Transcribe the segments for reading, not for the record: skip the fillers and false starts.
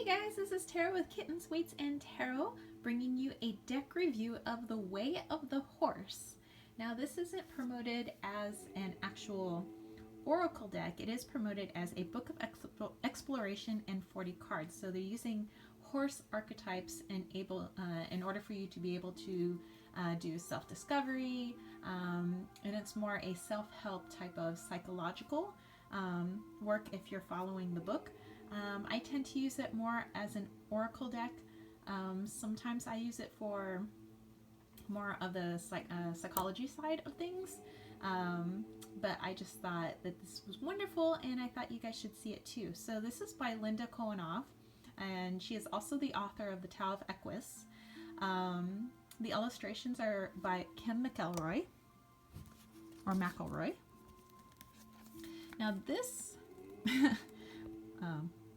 Hey guys, this is Tarot with Kittens, Weights, and Tarot, bringing you a deck review of the Way of the Horse. Now, this isn't promoted as an actual oracle deck. It is promoted as a book of exploration and 40 cards. So they're using horse archetypes and in order for you to be able to do self-discovery, and it's more a self-help type of psychological work if you're following the book. I tend to use it more as an oracle deck. Sometimes I use it for more of the psychology side of things, but I just thought that this was wonderful and I thought you guys should see it too. So this is by Linda Cohenoff, and she is also the author of the Tao of Equus. The illustrations are by Kim McElroy, or McElroy. Now this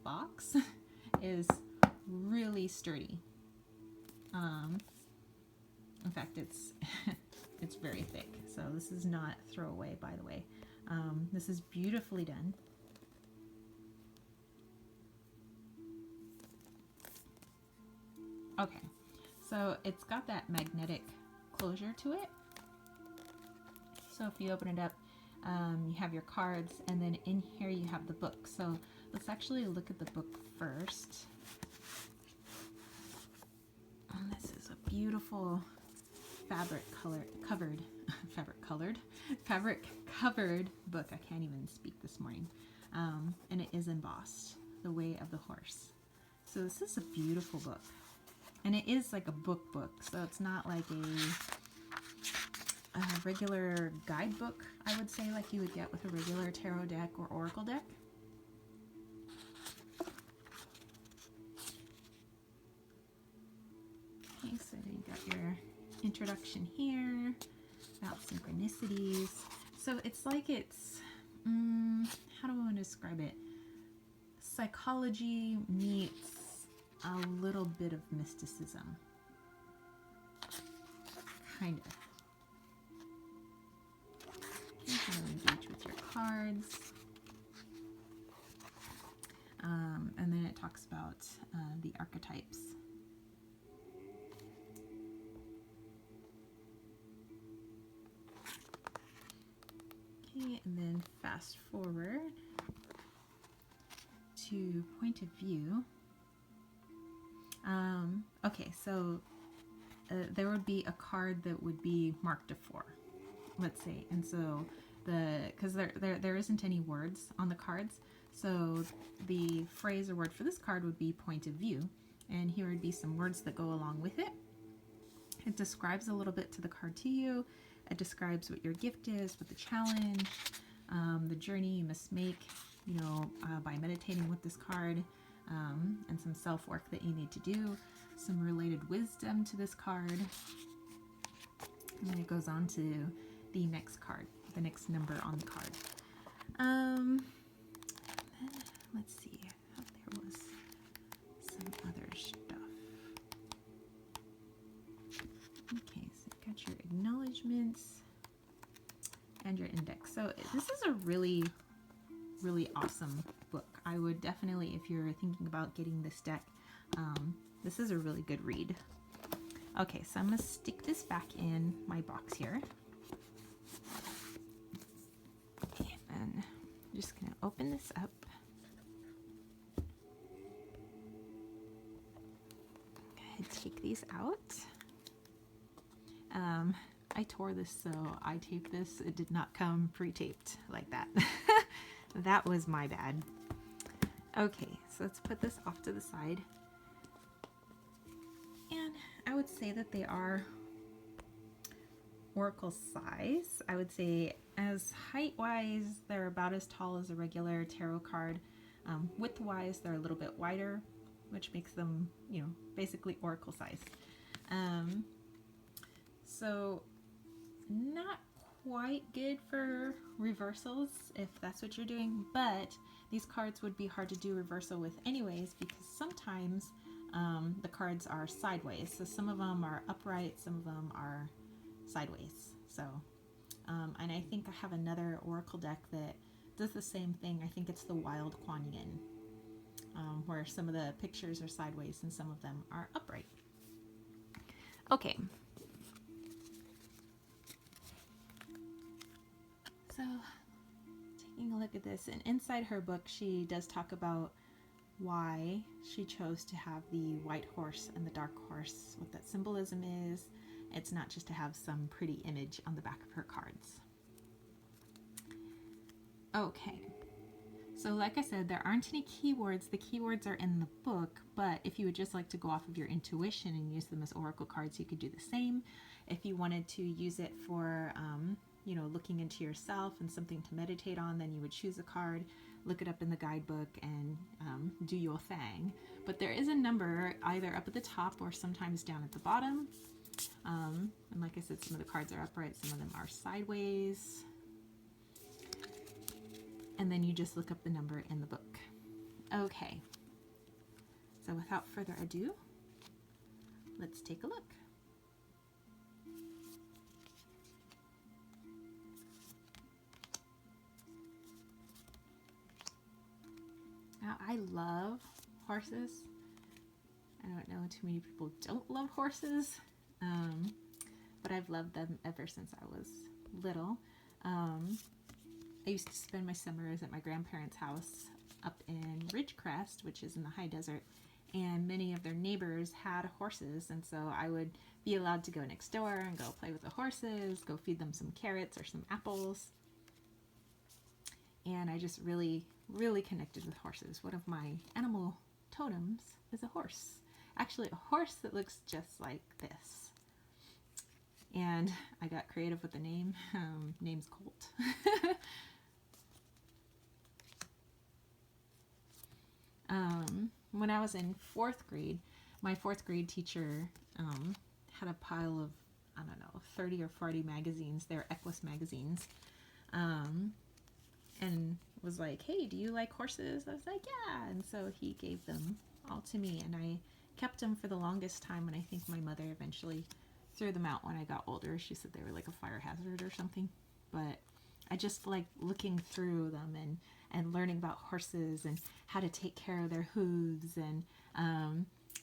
box is really sturdy. In fact, it's it's very thick. So this is not throwaway, by the way. This is beautifully done. Okay, so it's got that magnetic closure to it. So if you open it up, you have your cards, and then in here you have the book. So let's actually look at the book first. And this is a beautiful fabric covered book. I can't even speak this morning. And it is embossed, The Way of the Horse. So this is a beautiful book. And it is like a book, so it's not like a regular guidebook, I would say, like you would get with a regular tarot deck or oracle deck. Okay, so you got your introduction here about synchronicities. So it's like how do I want to describe it? Psychology meets a little bit of mysticism. Kind of. Okay, how to engage with your cards. And then it talks about the archetypes. Okay, and then fast forward to point of view. Okay, so there would be a card that would be marked a 4, let's say, and so because there isn't any words on the cards, so the phrase or word for this card would be point of view, and here would be some words that go along with it. It describes a little bit to the card to you. It describes what your gift is, what the challenge, the journey you must make, by meditating with this card, and some self-work that you need to do, some related wisdom to this card. And then it goes on to the next card, the next number on the card. Then let's see, I thought there was some other stuff. Okay, so you've got your acknowledgements and your index. So this is a really awesome book. I would definitely, if you're thinking about getting this deck, this is a really good read. Okay, so I'm going to stick this back in my box here. Okay, and I'm just going to open this up. Go ahead, take these out. I tore this, so I taped this. It did not come pre-taped like that. That was my bad. Okay, so let's put this off to the side. And I would say that they are oracle size. I would say as height-wise, they're about as tall as a regular tarot card. Width-wise, they're a little bit wider, which makes them, basically oracle size. So not quite good for reversals if that's what you're doing, but these cards would be hard to do reversal with anyways, because sometimes the cards are sideways. So some of them are upright, some of them are sideways. So and I think I have another oracle deck that does the same thing. I think it's the Wild Kuan Yin. where some of the pictures are sideways and some of them are upright. Okay. So, taking a look at this, and inside her book, she does talk about why she chose to have the white horse and the dark horse, what that symbolism is. It's not just to have some pretty image on the back of her cards. Okay. So like I said, there aren't any keywords. The keywords are in the book, but if you would just like to go off of your intuition and use them as oracle cards, you could do the same. If you wanted to use it for, looking into yourself and something to meditate on, then you would choose a card, look it up in the guidebook, and do your thing. But there is a number either up at the top or sometimes down at the bottom. And like I said, some of the cards are upright, some of them are sideways. And then you just look up the number in the book. Okay. So without further ado, let's take a look. Now, I love horses. I don't know too many people don't love horses, but I've loved them ever since I was little. I used to spend my summers at my grandparents' house up in Ridgecrest, which is in the high desert, and many of their neighbors had horses, and so I would be allowed to go next door and go play with the horses, go feed them some carrots or some apples. And I just really, really connected with horses. One of my animal totems is a horse. Actually, a horse that looks just like this. And I got creative with the name. Name's Colt. When I was in 4th grade, my 4th grade teacher had a pile of, 30 or 40 magazines. They're Equus magazines. And was like, hey, do you like horses? I was like, yeah. And so he gave them all to me, and I kept them for the longest time, and I think my mother eventually threw them out when I got older. She said they were like a fire hazard or something. But I just like looking through them and learning about horses and how to take care of their hooves and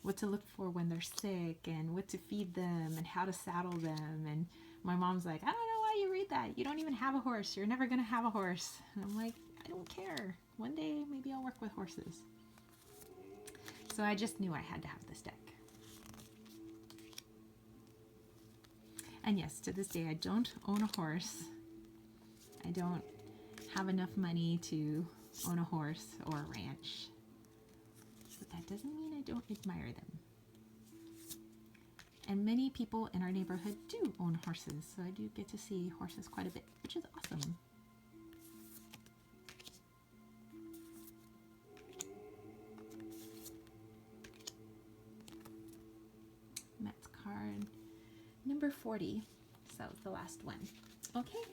what to look for when they're sick and what to feed them and how to saddle them. And my mom's like, I don't know why you read that. You don't even have a horse. You're never going to have a horse. And I'm like, I don't care. One day maybe I'll work with horses. So I just knew I had to have this deck. And yes, to this day, I don't own a horse. I don't have enough money to own a horse or a ranch. But that doesn't mean I don't admire them. And many people in our neighborhood do own horses, so I do get to see horses quite a bit, which is awesome. Matt's card number 40. So that was the last one. Okay,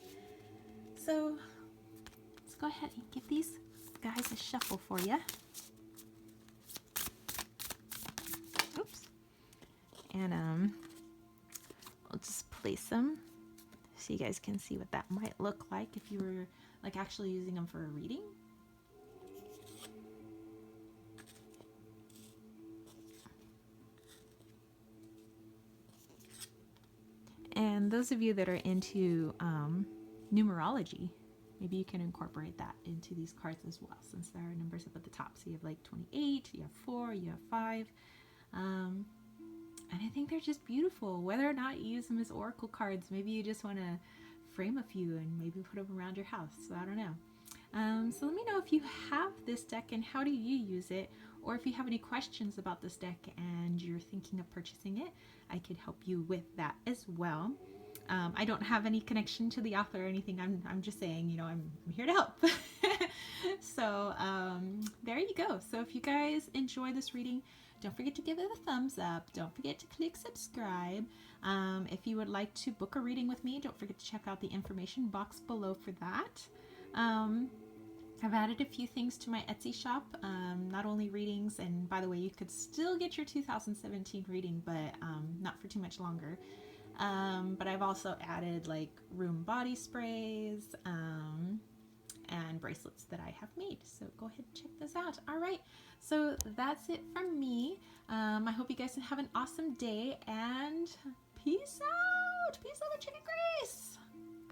so let's go ahead and give these guys a shuffle for you. Oops. And I'll just place them so you guys can see what that might look like if you were like actually using them for a reading. And those of you that are into numerology, maybe you can incorporate that into these cards as well, since there are numbers up at the top. So you have like 28, you have 4, you have 5. And I think they're just beautiful. Whether or not you use them as oracle cards, maybe you just want to frame a few and maybe put them around your house. So I don't know. So let me know if you have this deck and how do you use it, or if you have any questions about this deck and you're thinking of purchasing it, I could help you with that as well. I don't have any connection to the author or anything. I'm just saying, I'm here to help. So there you go. So if you guys enjoy this reading, don't forget to give it a thumbs up. Don't forget to click subscribe. If you would like to book a reading with me, don't forget to check out the information box below for that. I've added a few things to my Etsy shop, not only readings, and by the way, you could still get your 2017 reading, but not for too much longer. But I've also added like room body sprays, and bracelets that I have made. So go ahead and check this out. All right, so that's it from me. I hope you guys have an awesome day, and peace out.